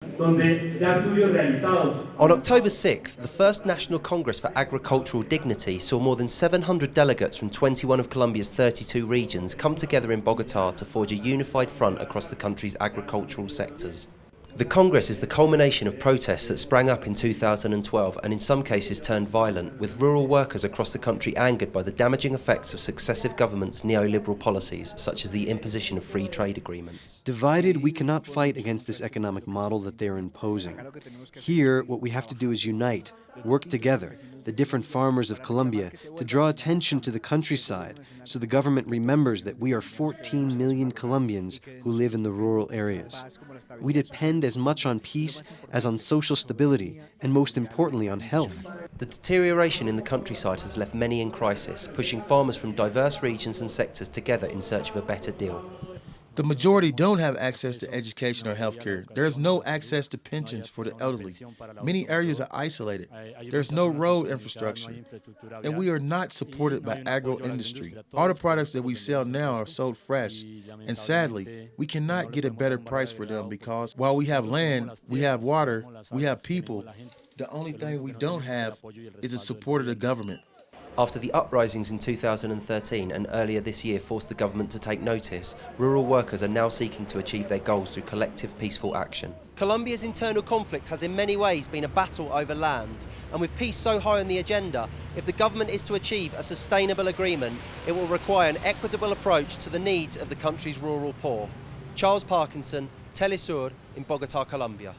On October 6th, the first National Congress for Agricultural Dignity saw more than 700 delegates from 21 of Colombia's 32 regions come together in Bogota to forge a unified front across the country's agricultural sectors. The Congress is the culmination of protests that sprang up in 2012 and in some cases turned violent, with rural workers across the country angered by the damaging effects of successive governments' neoliberal policies, such as the imposition of free trade agreements. Divided, we cannot fight against this economic model that they are imposing. Here, what we have to do is unite, work together, the different farmers of Colombia, to draw attention to the countryside, so the government remembers that we are 14 million Colombians who live in the rural areas. We depend as much on peace as on social stability, and most importantly on health. The deterioration in the countryside has left many in crisis, pushing farmers from diverse regions and sectors together in search of a better deal. The majority don't have access to education or health care. There's no access to pensions for the elderly. Many areas are isolated. There's no road infrastructure. And we are not supported by agro-industry. All the products that we sell now are sold fresh. And sadly, we cannot get a better price for them because while we have land, we have water, we have people, the only thing we don't have is the support of the government. After the uprisings in 2013 and earlier this year forced the government to take notice, rural workers are now seeking to achieve their goals through collective peaceful action. Colombia's internal conflict has in many ways been a battle over land, and with peace so high on the agenda, if the government is to achieve a sustainable agreement, it will require an equitable approach to the needs of the country's rural poor. Charles Parkinson, Telesur in Bogota, Colombia.